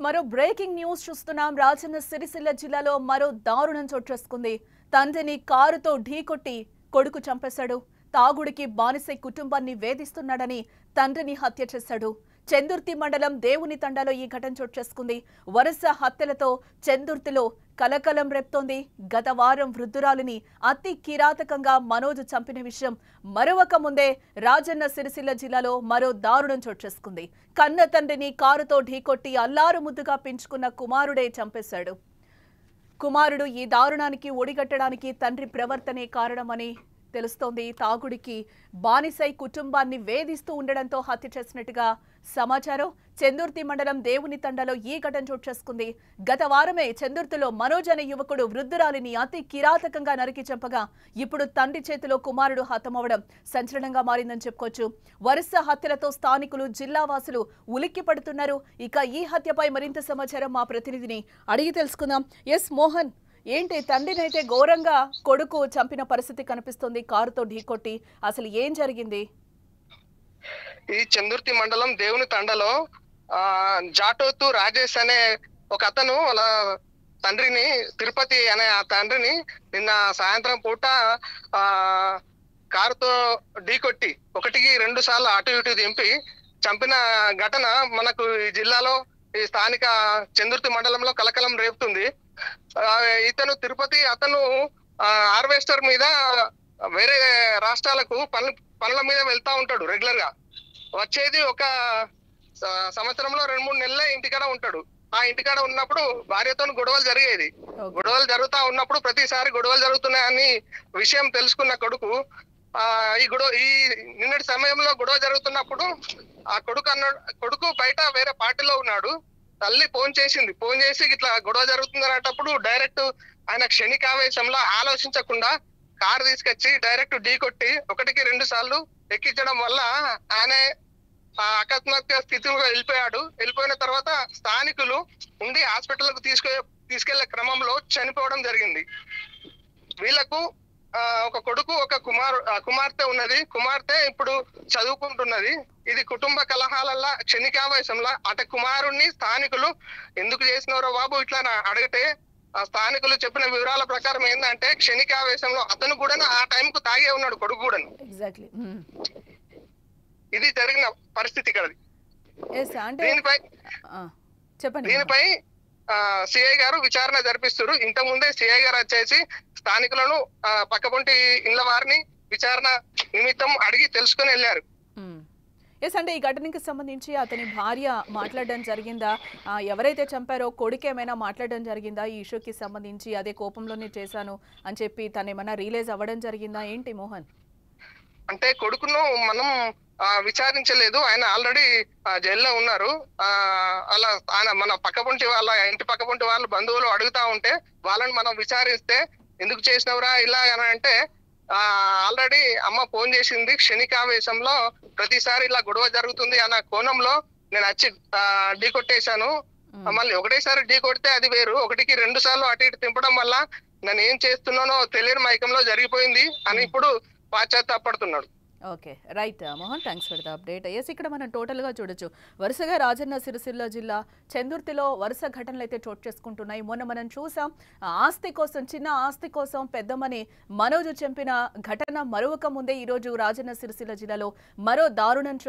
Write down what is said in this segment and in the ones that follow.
మరో breaking news చూస్తున్నాం. రాజన్న సిరిసిల్ల జిల్లాలో మరో దారుణం చోటు చేసుకుంది. తండ్రిని కారుతో ఢీకొట్టి కొడుకు చంపేశాడు. తాగుడికి బానిసై కుటుంబాన్ని వేధిస్తున్నాడని తండ్రిని హత్య చేశాడు. చెందుర్తి మండలం దేవుని తండాలో ఈ ఘటన చోటు చేసుకుంది. వరుస హత్యలతో చెందుర్తిలో కలకలం రేపుతోంది. గత వారం వృద్ధురాలిని అతి కిరాతకంగా మనోజ్ చంపిన విషయం మరొక ముందే రాజన్న సిరిసిల్ల జిల్లాలో మరో దారుణం చోటు చేసుకుంది. కన్న తండ్రిని కారుతో ఢీకొట్టి అల్లారు ముద్దుగా పెంచుకున్న కుమారుడే చంపేశాడు. కుమారుడు ఈ దారుణానికి ఒడిగట్టడానికి తండ్రి ప్రవర్తనే కారణమని తెలుస్తోంది. తాగుడికి బానిసై కుటుంబాన్ని వేధిస్తూ ఉండడంతో హత్య చేసినట్టుగా సమాచారం. చెందుర్తి మండలం దేవుని తండాలో ఈ ఘటన చోటు చేసుకుంది. గత వారమే చెందుర్తిలో మనోజ్ అనే యువకుడు వృద్ధురాలిని అతి కిరాతకంగా నరికి చంపగా ఇప్పుడు తండ్రి చేతిలో కుమారుడు హతమవడం సంచలనంగా మారిందని చెప్పుకోవచ్చు. వరుస హత్యలతో స్థానికులు, జిల్లా వాసులు ఉలిక్కి పడుతున్నారు. ఇక ఈ హత్యపై మరింత సమాచారం మా ప్రతినిధిని అడిగి తెలుసుకుందాం. ఎస్ మోహన్, ఏంటి తండ్రినైతే ఘోరంగా కొడుకు చంపిన పరిస్థితి కనిపిస్తుంది కారుతో ఢీకొట్టి, అసలు ఏం జరిగింది? ఈ చందుర్తి మండలం దేవుని తండలో జాటోతు రాజేష్ అనే ఒక అతను వాళ్ళ తండ్రిని, తిరుపతి అనే ఆ తండ్రిని నిన్న సాయంత్రం పూట కారుతో ఢీకొట్టి 1-2 సార్లు అటు ఇటు దింపి చంపిన ఘటన మనకు ఈ జిల్లాలో, ఈ స్థానిక చందుర్తి మండలంలో కలకలం రేపుతుంది. ఇతను తిరుపతి, అతను హార్వెస్టర్ మీద వేరే రాష్ట్రాలకు పనుల మీద వెళ్తా ఉంటాడు. రెగ్యులర్ గా వచ్చేది ఒక సంవత్సరంలో 2-3 నెలలే ఇంటికాడ ఉంటాడు. ఆ ఇంటికాడ ఉన్నప్పుడు భార్యతో గొడవలు జరిగేది. గొడవలు జరుగుతా ఉన్నప్పుడు ప్రతిసారి గొడవలు జరుగుతున్నాయని విషయం తెలుసుకున్న కొడుకు ఈ నిన్నటి సమయంలో గొడవ జరుగుతున్నప్పుడు ఆ కొడుకు బయట వేరే పార్టీలో ఉన్నాడు. తల్లి ఫోన్ చేసి ఇట్లా గొడవ జరుగుతుందనేటప్పుడు డైరెక్ట్ ఆయన క్షణికావేశంలో ఆలోచించకుండా కారు తీసుకొచ్చి డైరెక్ట్ ఢీకొట్టి 1-2 సార్లు ఎక్కించడం వల్ల ఆయన అకస్మాత్తుగా స్థితిలో వెళ్ళిపోయాడు. వెళ్ళిపోయిన తర్వాత స్థానికులు ఉండి హాస్పిటల్కు తీసుకెళ్లే క్రమంలో చనిపోవడం జరిగింది. వీళ్లకు ఒక కొడుకు, ఒక కుమార్తె ఉన్నది. కుమార్తె ఇప్పుడు చదువుకుంటున్నది. ఇది కుటుంబ కలహాలల్లా క్షణికావేశంలో అటు కుమారుణ్ణి స్థానికులు ఎందుకు చేసినారో బాబు ఇట్లా అడిగితే ఆ స్థానికులు చెప్పిన వివరాల ప్రకారం ఏంటంటే క్షణికావేశంలో అతను కూడా ఆ టైంకు తాగే ఉన్నాడు, కొడుకు కూడా. ఇది జరిగిన పరిస్థితి ఇక్కడ. దీనిపై సిఐ గారు విచారణ జరిపిస్తారు. ఇంతకుముందే సిఐ గారు వచ్చేసి స్థానికులను పక్కపొంటి ఇళ్ల వారిని విచారణ నిమిత్తం అడిగి తెలుసుకుని వెళ్ళారు. అంటే ఈ ఘటనకి సంబంధించి అతని భార్య మాట్లాడడం జరిగిందా? ఎవరైతే చంపారో కొడుకు ఏమైనా మాట్లాడడం జరిగిందా ఈ ఇష్యూకి సంబంధించి? అదే కోపంలోనే చేశాను అని చెప్పి తను ఏమైనా రియలైజ్ అవ్వడం జరిగిందా ఏంటి మోహన్? అంటే కొడుకును మనం విచారించలేదు. ఆయన ఆల్రెడీ జైల్లో ఉన్నారు. అలా ఆయన మన పక్కపొంటి వాళ్ళ ఇంటి పక్కపొంటి వాళ్ళు బంధువులు అడుగుతా ఉంటే వాళ్ళని మనం విచారిస్తే ఎందుకు చేసినవరా ఇలా అని అంటే ఆల్రెడీ అమ్మ ఫోన్ చేసింది. క్షణికావేశంలో ప్రతిసారి ఇలా గొడవ జరుగుతుంది అన్న కోణంలో నేను వచ్చి ఢీకొట్టేశాను. మళ్ళీ ఒకటేసారి ఢీకొడితే అది వేరు, 1-2 సార్లు అటు ఇటు తింపడం వల్ల నేను ఏం చేస్తున్నానో తెలియని మైకంలో జరిగిపోయింది అని ఇప్పుడు పాశ్చాత్తాపడుతున్నాడు. Okay, right Mohan, thanks for the update. ఇక్కడ మనం టోటల్గా చూడొచ్చు, వరుసగా రాజన్న సిరిసిల్ల జిల్లా చందుర్తిలో వరుస ఘటనలు అయితే చోటు చేసుకుంటున్నాయి. మొన్న మనం చూసాం, ఆస్తి కోసం, చిన్న ఆస్తి కోసం పెద్దమని మనోజ్ చంపిన ఘటన మరొక ముందే ఈరోజు రాజన్న సిరిసిల్ల జిల్లాలో మరో దారుణం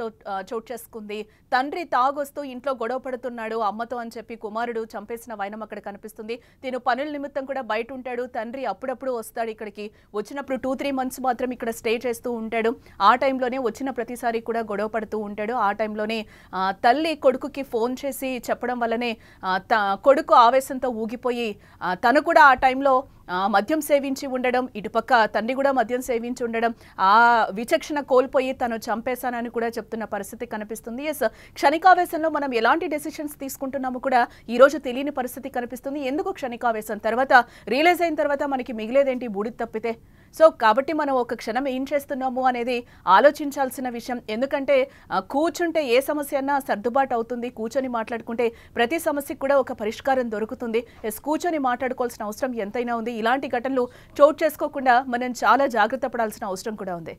చోటు చేసుకుంది. తండ్రి తాగొస్తూ ఇంట్లో గొడవ పడుతున్నాడు అమ్మతో అని చెప్పి కుమారుడు చంపేసిన వైనం అక్కడ కనిపిస్తుంది. తిను పనుల నిమిత్తం కూడా బయట ఉంటాడు. తండ్రి అప్పుడప్పుడు వస్తాడు ఇక్కడికి. వచ్చినప్పుడు 2-3 మంత్స్ మాత్రం ఇక్కడ స్టే చేస్తూ ఉంటాడు. ఆ టైంలోనే వచ్చిన ప్రతిసారి కూడా గొడవ పడుతూ ఉంటాడు. ఆ టైంలోనే తల్లి కొడుకుకి ఫోన్ చేసి చెప్పడం వల్లనే కొడుకు ఆవేశంతో ఊగిపోయి తను కూడా ఆ టైంలో మద్యం సేవించి ఉండడం, ఇటుపక్క తండ్రి కూడా మద్యం సేవించి ఉండడం, ఆ విచక్షణ కోల్పోయి తను చంపేశానని కూడా చెప్తున్న పరిస్థితి కనిపిస్తుంది. క్షణికావేశంలో మనం ఎలాంటి డెసిషన్స్ తీసుకుంటున్నామో కూడా ఈరోజు తెలియని పరిస్థితి కనిపిస్తుంది. ఎందుకు క్షణికావేశం? తర్వాత రియలైజ్ అయిన తర్వాత మనకి మిగిలేదేంటి? బూడిద తప్పితే. సో కాబట్టి మనం ఒక క్షణం ఏం చేస్తున్నాము అనేది ఆలోచించాల్సిన విషయం. ఎందుకంటే కూర్చుంటే ఏ సమస్య అన్నా సర్దుబాటు అవుతుంది. కూర్చొని మాట్లాడుకుంటే ప్రతి సమస్యకు కూడా ఒక పరిష్కారం దొరుకుతుంది. కూర్చొని మాట్లాడుకోవాల్సిన అవసరం ఎంతైనా ఉంది. ఇలాంటి ఘటనలు చోటు చేసుకోకుండా మనం చాలా జాగ్రత్త పడాల్సిన అవసరం కూడా ఉంది.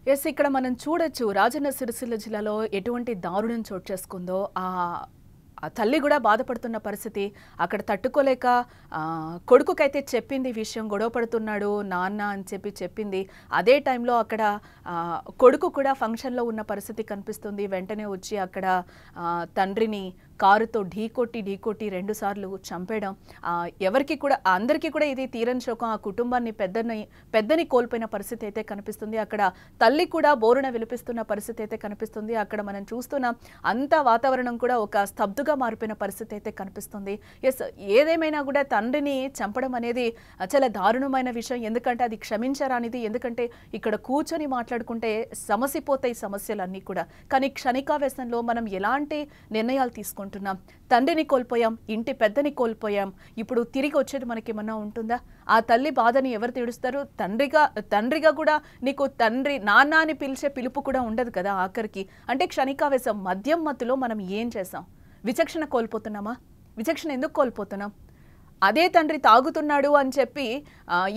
ఎస్ ఇక్కడ మనం చూడొచ్చు రాజన్న సిరిసిల్ల జిల్లాలో ఎటువంటి దారుణం చోటు చేసుకుందో ఆ తల్లి కూడా బాధపడుతున్న పరిస్థితి అక్కడ తట్టుకోలేక కొడుకుకైతే చెప్పింది విషయం గొడవ పడుతున్నాడు నాన్న అని చెప్పింది అదే టైంలో అక్కడ కొడుకు కూడా ఫంక్షన్లో ఉన్న పరిస్థితి కనిపిస్తుంది వెంటనే వచ్చి అక్కడ తండ్రిని కారుతో ఢీకొట్టి 2 సార్లు చంపేయడం ఎవరికి కూడా అందరికీ కూడా ఇది తీరని శోకం ఆ కుటుంబాన్ని పెద్దని కోల్పోయిన పరిస్థితి అయితే కనిపిస్తుంది అక్కడ తల్లి కూడా బోరున విలిపిస్తున్న పరిస్థితి అయితే కనిపిస్తుంది అక్కడ మనం చూస్తున్నాం అంత వాతావరణం కూడా ఒక స్తబ్దుగా మారిపోయిన పరిస్థితి అయితే కనిపిస్తుంది ఎస్ ఏదేమైనా కూడా తండ్రిని చంపడం అనేది చాలా దారుణమైన విషయం ఎందుకంటే అది క్షమించరానిది ఎందుకంటే ఇక్కడ కూర్చొని మాట్లాడుకుంటే సమసిపోతాయి సమస్యలన్నీ కూడా కానీ క్షణికావేశంలో మనం ఎలాంటి నిర్ణయాలు తీసుకుంటాం తండ్రిని కోల్పోయాం ఇంటి పెద్దని కోల్పోయాం ఇప్పుడు తిరిగి వచ్చేది మనకి ఏమన్నా ఉంటుందా ఆ తల్లి బాధని ఎవరు తీరుస్తారు తండ్రిగా కూడా నీకు తండ్రి నాన్న అని పిలిచే పిలుపు కూడా ఉండదు కదా ఆఖరికి అంటే క్షణికావేశం మద్యం మత్తులో మనం ఏం చేసాం విచక్షణ కోల్పోతున్నామా విచక్షణ ఎందుకు కోల్పోతున్నాం అదే తండ్రి తాగుతున్నాడు అని చెప్పి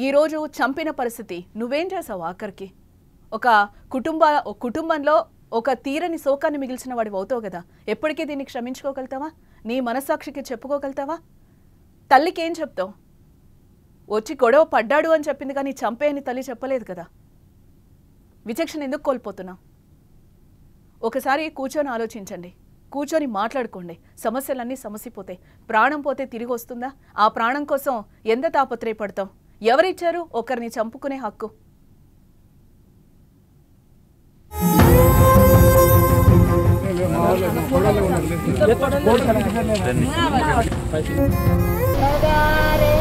ఈరోజు చంపిన పరిస్థితి నువ్వేం చేసావు ఆఖరికి ఒక కుటుంబంలో ఒక తీరని శోకాన్ని మిగిల్చిన వాడి అవుతావు కదా ఎప్పటికీ దీన్ని క్షమించుకోగలుగుతావా నీ మనస్సాక్షికి చెప్పుకోగలుగుతావా తల్లికి ఏం చెప్తావు వచ్చి గొడవ పడ్డాడు అని చెప్పింది కానీ చంపే అని తల్లి చెప్పలేదు కదా విచక్షణ ఎందుకు కోల్పోతున్నావు ఒకసారి కూర్చొని ఆలోచించండి కూర్చొని మాట్లాడుకోండి సమస్యలన్నీ సమసిపోతాయి ప్రాణం పోతే తిరిగి వస్తుందా ఆ ప్రాణం కోసం ఎంత తాపత్రయపడతాం ఎవరిచ్చారు ఒకరిని చంపుకునే హక్కు Koda